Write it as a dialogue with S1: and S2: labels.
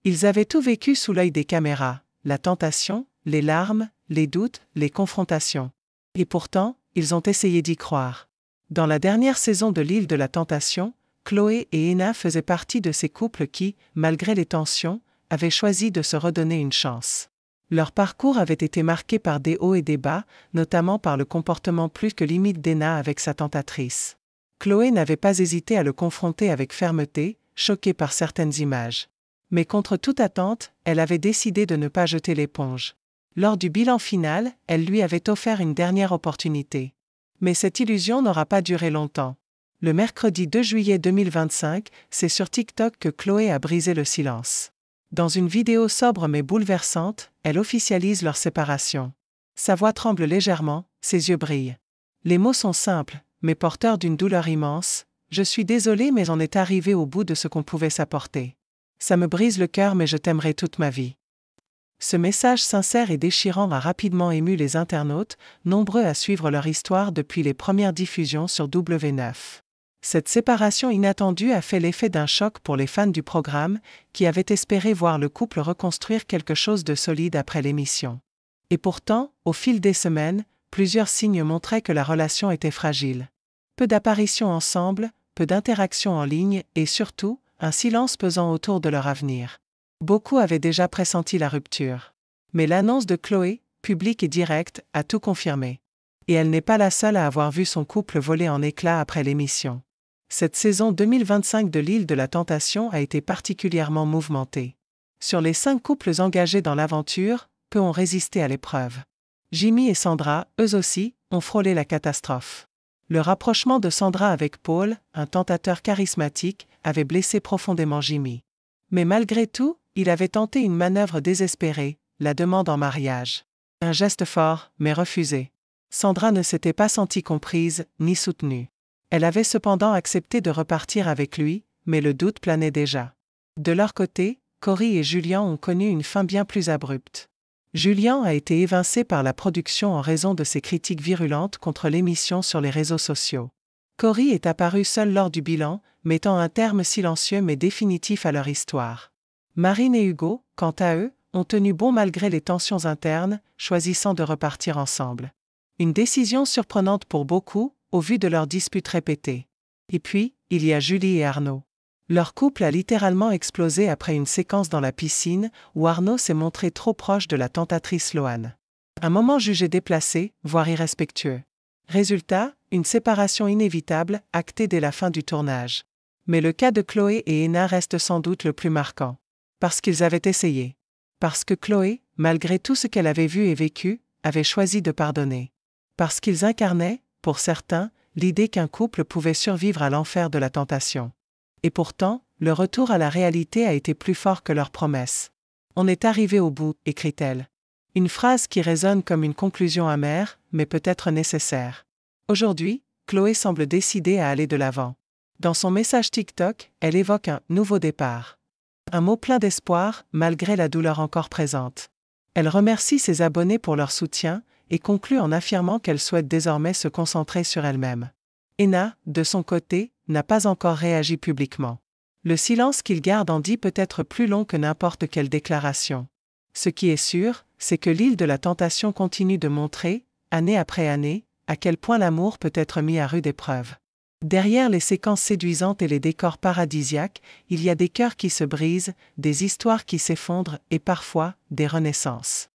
S1: Ils avaient tout vécu sous l'œil des caméras, la tentation, les larmes, les doutes, les confrontations. Et pourtant, ils ont essayé d'y croire. Dans la dernière saison de l'île de la Tentation, Chloé et Henna faisaient partie de ces couples qui, malgré les tensions, avaient choisi de se redonner une chance. Leur parcours avait été marqué par des hauts et des bas, notamment par le comportement plus que limite d'Henna avec sa tentatrice. Chloé n'avait pas hésité à le confronter avec fermeté, choquée par certaines images. Mais contre toute attente, elle avait décidé de ne pas jeter l'éponge. Lors du bilan final, elle lui avait offert une dernière opportunité. Mais cette illusion n'aura pas duré longtemps. Le mercredi 2 juillet 2025, c'est sur TikTok que Chloé a brisé le silence. Dans une vidéo sobre mais bouleversante, elle officialise leur séparation. Sa voix tremble légèrement, ses yeux brillent. Les mots sont simples, mais porteurs d'une douleur immense. « Je suis désolée mais on est arrivé au bout de ce qu'on pouvait s'apporter. Ça me brise le cœur mais je t'aimerai toute ma vie. » Ce message sincère et déchirant a rapidement ému les internautes, nombreux à suivre leur histoire depuis les premières diffusions sur W9. Cette séparation inattendue a fait l'effet d'un choc pour les fans du programme, qui avaient espéré voir le couple reconstruire quelque chose de solide après l'émission. Et pourtant, au fil des semaines, plusieurs signes montraient que la relation était fragile. Peu d'apparitions ensemble, peu d'interactions en ligne et surtout, un silence pesant autour de leur avenir. Beaucoup avaient déjà pressenti la rupture. Mais l'annonce de Chloé, publique et directe, a tout confirmé. Et elle n'est pas la seule à avoir vu son couple voler en éclats après l'émission. Cette saison 2025 de l'île de la Tentation a été particulièrement mouvementée. Sur les 5 couples engagés dans l'aventure, peu ont résisté à l'épreuve. Jimmy et Sandra, eux aussi, ont frôlé la catastrophe. Le rapprochement de Sandra avec Paul, un tentateur charismatique, avait blessé profondément Jimmy. Mais malgré tout, il avait tenté une manœuvre désespérée, la demande en mariage. Un geste fort, mais refusé. Sandra ne s'était pas sentie comprise, ni soutenue. Elle avait cependant accepté de repartir avec lui, mais le doute planait déjà. De leur côté, Cory et Julian ont connu une fin bien plus abrupte. Julian a été évincé par la production en raison de ses critiques virulentes contre l'émission sur les réseaux sociaux. Cory est apparu seul lors du bilan, mettant un terme silencieux mais définitif à leur histoire. Marine et Hugo, quant à eux, ont tenu bon malgré les tensions internes, choisissant de repartir ensemble. Une décision surprenante pour beaucoup, au vu de leurs disputes répétées. Et puis, il y a Julie et Arnaud. Leur couple a littéralement explosé après une séquence dans la piscine où Arnaud s'est montré trop proche de la tentatrice Loane. Un moment jugé déplacé, voire irrespectueux. Résultat, une séparation inévitable, actée dès la fin du tournage. Mais le cas de Chloé et Henna reste sans doute le plus marquant. Parce qu'ils avaient essayé. Parce que Chloé, malgré tout ce qu'elle avait vu et vécu, avait choisi de pardonner. Parce qu'ils incarnaient, pour certains, l'idée qu'un couple pouvait survivre à l'enfer de la tentation. Et pourtant, le retour à la réalité a été plus fort que leurs promesses. « On est arrivé au bout », écrit-elle. Une phrase qui résonne comme une conclusion amère, mais peut-être nécessaire. Aujourd'hui, Chloé semble décidée à aller de l'avant. Dans son message TikTok, elle évoque un « nouveau départ ». Un mot plein d'espoir, malgré la douleur encore présente. Elle remercie ses abonnés pour leur soutien et conclut en affirmant qu'elle souhaite désormais se concentrer sur elle-même. Henna, de son côté, n'a pas encore réagi publiquement. Le silence qu'il garde en dit peut-être plus long que n'importe quelle déclaration. Ce qui est sûr, c'est que l'île de la Tentation continue de montrer, année après année, à quel point l'amour peut être mis à rude épreuve. Derrière les séquences séduisantes et les décors paradisiaques, il y a des cœurs qui se brisent, des histoires qui s'effondrent et parfois, des renaissances.